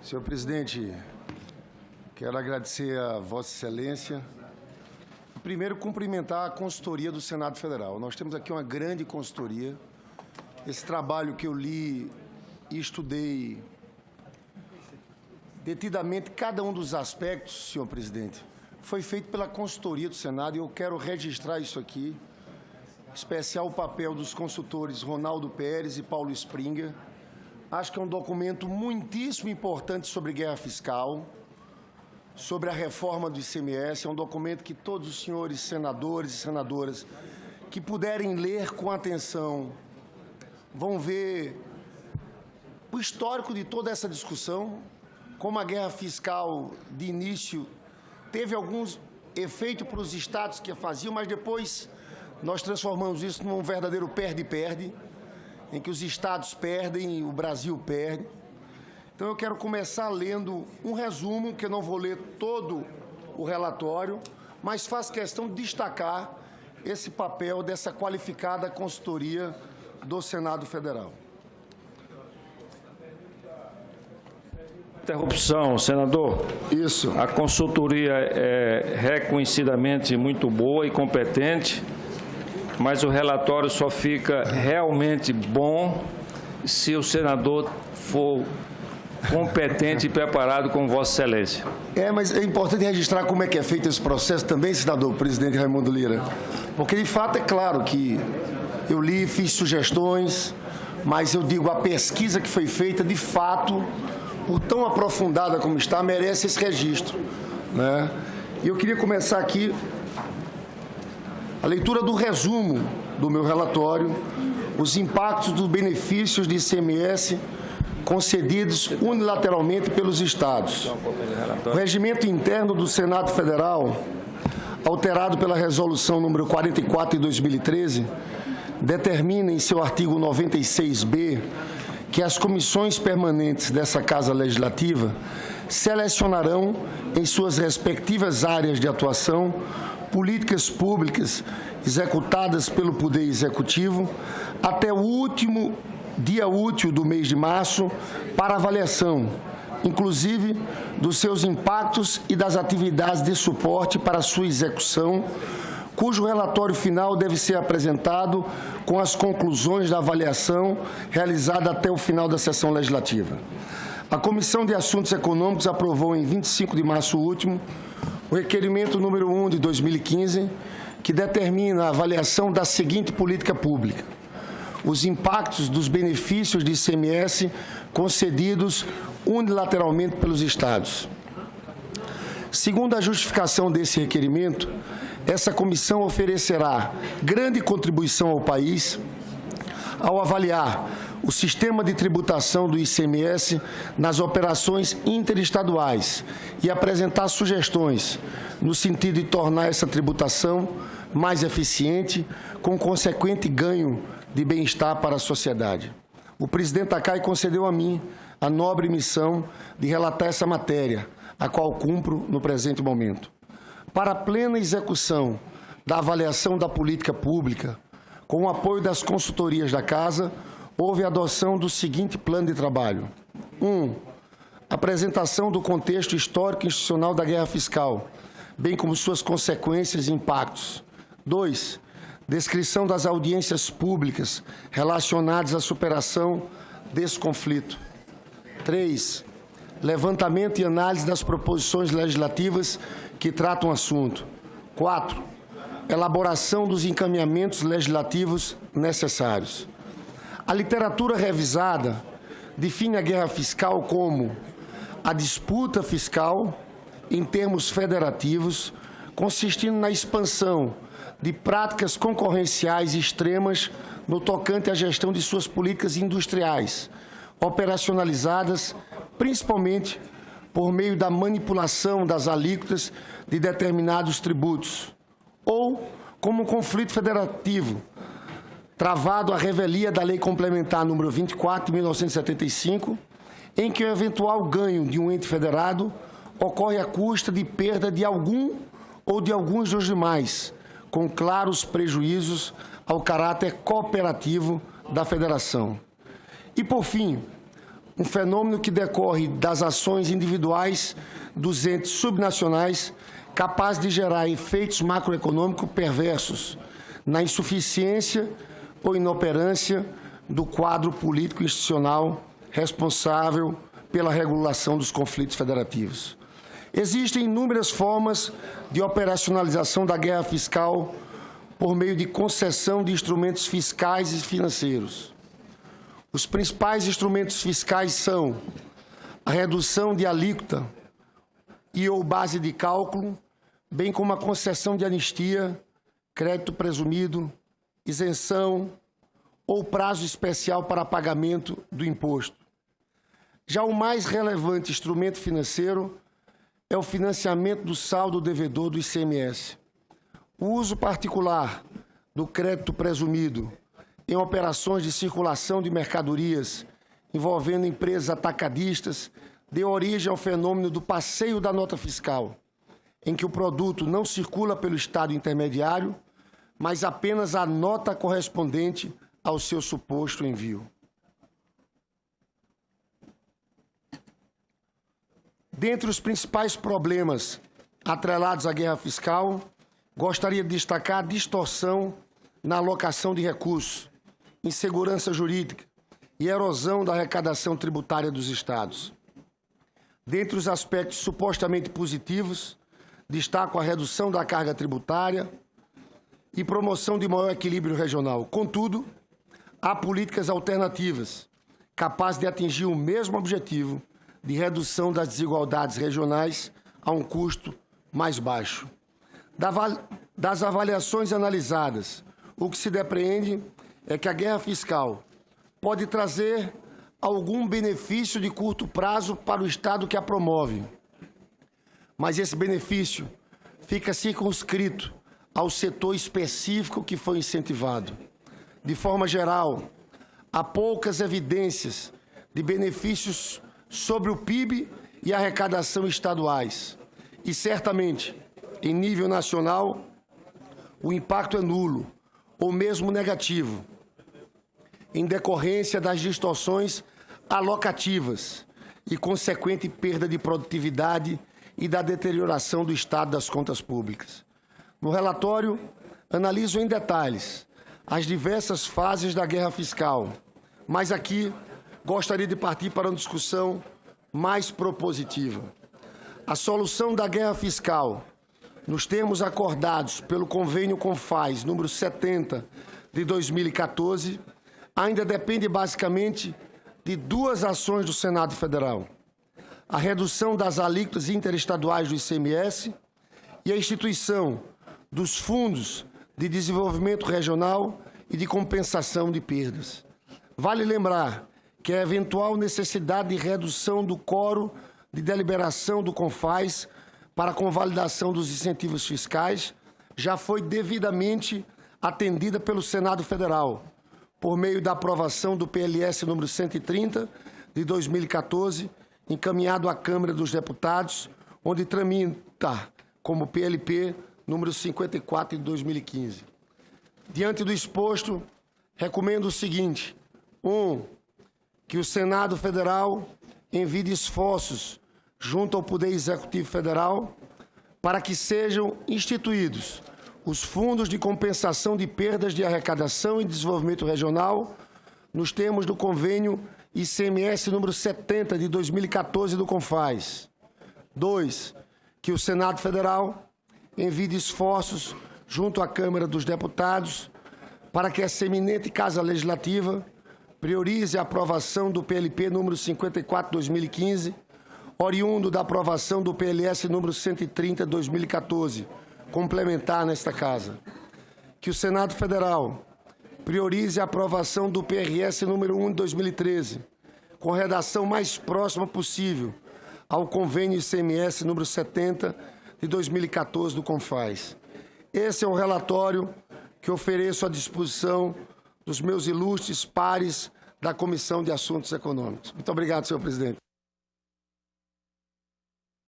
Senhor presidente, quero agradecer a Vossa Excelência. Primeiro, cumprimentar a consultoria do Senado Federal. Nós temos aqui uma grande consultoria. Esse trabalho que eu li e estudei detidamente cada um dos aspectos, senhor presidente, foi feito pela consultoria do Senado e eu quero registrar isso aqui, em especial o papel dos consultores Ronaldo Pérez e Paulo Springer. Acho que é um documento muitíssimo importante sobre guerra fiscal, sobre a reforma do ICMS. É um documento que todos os senhores senadores e senadoras que puderem ler com atenção vão ver o histórico de toda essa discussão, como a guerra fiscal de início teve alguns efeitos para os estados que a faziam, mas depois nós transformamos isso num verdadeiro perde-perde, em que os estados perdem e o Brasil perde. Então, eu quero começar lendo um resumo, que eu não vou ler todo o relatório, mas faço questão de destacar esse papel dessa qualificada consultoria do Senado Federal. Interrupção, senador. Isso. A consultoria é reconhecidamente muito boa e competente, mas o relatório só fica realmente bom se o senador for competente e preparado com Vossa Excelência. Mas é importante registrar como é que é feito esse processo também, senador presidente Raimundo Lira, porque de fato é claro que eu li, fiz sugestões, mas eu digo, a pesquisa que foi feita, de fato, por tão aprofundada como está, merece esse registro, né? E eu queria começar aqui a leitura do resumo do meu relatório, os impactos dos benefícios de ICMS concedidos unilateralmente pelos estados. O regimento interno do Senado Federal, alterado pela Resolução número 44 de 2013, determina em seu artigo 96b que as comissões permanentes dessa Casa Legislativa selecionarão, em suas respectivas áreas de atuação, políticas públicas executadas pelo Poder Executivo até o último dia útil do mês de março para avaliação, inclusive dos seus impactos e das atividades de suporte para sua execução, cujo relatório final deve ser apresentado com as conclusões da avaliação realizada até o final da sessão legislativa. A Comissão de Assuntos Econômicos aprovou em 25 de março último o requerimento número 1 de 2015, que determina a avaliação da seguinte política pública: os impactos dos benefícios de ICMS concedidos unilateralmente pelos estados. Segundo a justificação desse requerimento, essa comissão oferecerá grande contribuição ao país ao avaliar o sistema de tributação do ICMS nas operações interestaduais e apresentar sugestões no sentido de tornar essa tributação mais eficiente, com consequente ganho de bem-estar para a sociedade. O presidente Takai concedeu a mim a nobre missão de relatar essa matéria, a qual cumpro no presente momento. Para a plena execução da avaliação da política pública, com o apoio das consultorias da Casa, houve a adoção do seguinte plano de trabalho. 1. Apresentação do contexto histórico e institucional da guerra fiscal, bem como suas consequências e impactos. 2. Descrição das audiências públicas relacionadas à superação desse conflito. 3. Levantamento e análise das proposições legislativas que tratam o assunto. 4. Elaboração dos encaminhamentos legislativos necessários. A literatura revisada define a guerra fiscal como a disputa fiscal, em termos federativos, consistindo na expansão de práticas concorrenciais extremas no tocante à gestão de suas políticas industriais, operacionalizadas principalmente por meio da manipulação das alíquotas de determinados tributos, ou como um conflito federativo, travado à revelia da Lei Complementar número 24 de 1975, em que o eventual ganho de um ente federado ocorre à custa de perda de algum ou de alguns dos demais, com claros prejuízos ao caráter cooperativo da federação. E, por fim, um fenômeno que decorre das ações individuais dos entes subnacionais, capaz de gerar efeitos macroeconômicos perversos na insuficiência ou inoperância do quadro político institucional responsável pela regulação dos conflitos federativos. Existem inúmeras formas de operacionalização da guerra fiscal por meio de concessão de instrumentos fiscais e financeiros. Os principais instrumentos fiscais são a redução de alíquota e ou base de cálculo, bem como a concessão de anistia, crédito presumido, isenção ou prazo especial para pagamento do imposto. Já o mais relevante instrumento financeiro é o financiamento do saldo devedor do ICMS. O uso particular do crédito presumido em operações de circulação de mercadorias envolvendo empresas atacadistas deu origem ao fenômeno do passeio da nota fiscal, em que o produto não circula pelo estado intermediário, mas apenas a nota correspondente ao seu suposto envio. Dentre os principais problemas atrelados à guerra fiscal, gostaria de destacar a distorção na alocação de recursos, insegurança jurídica e erosão da arrecadação tributária dos estados. Dentre os aspectos supostamente positivos, destaco a redução da carga tributária e promoção de maior equilíbrio regional. Contudo, há políticas alternativas capazes de atingir o mesmo objetivo de redução das desigualdades regionais a um custo mais baixo. Das avaliações analisadas, o que se depreende é que a guerra fiscal pode trazer algum benefício de curto prazo para o Estado que a promove, mas esse benefício fica circunscrito ao setor específico que foi incentivado. De forma geral, há poucas evidências de benefícios sobre o PIB e a arrecadação estaduais. E, certamente, em nível nacional, o impacto é nulo ou mesmo negativo, em decorrência das distorções alocativas e consequente perda de produtividade e da deterioração do estado das contas públicas. No relatório, analiso em detalhes as diversas fases da guerra fiscal, mas aqui gostaria de partir para uma discussão mais propositiva. A solução da guerra fiscal, nos termos acordados pelo Convênio CONFAS número 70 de 2014, ainda depende basicamente de duas ações do Senado Federal: a redução das alíquotas interestaduais do ICMS e a instituição dos fundos de desenvolvimento regional e de compensação de perdas. Vale lembrar que a eventual necessidade de redução do quórum de deliberação do CONFAS para a convalidação dos incentivos fiscais já foi devidamente atendida pelo Senado Federal, por meio da aprovação do PLS número 130 de 2014, encaminhado à Câmara dos Deputados, onde tramita como PLP número 54 de 2015. Diante do exposto, recomendo o seguinte: 1. Que o Senado Federal envie esforços junto ao Poder Executivo Federal para que sejam instituídos os fundos de compensação de perdas de arrecadação e desenvolvimento regional nos termos do convênio ICMS número 70 de 2014 do CONFAS. 2. Que o Senado Federal envie esforços junto à Câmara dos Deputados para que essa eminente Casa Legislativa priorize a aprovação do PLP número 54 de 2015, oriundo da aprovação do PLS número 130 de 2014, complementar nesta Casa. Que o Senado Federal priorize a aprovação do PRS número 1 de 2013, com redação mais próxima possível ao convênio ICMS número 70 de 2014 do CONFAS. Esse é o relatório que ofereço à disposição dos meus ilustres pares da Comissão de Assuntos Econômicos. Muito obrigado, senhor presidente.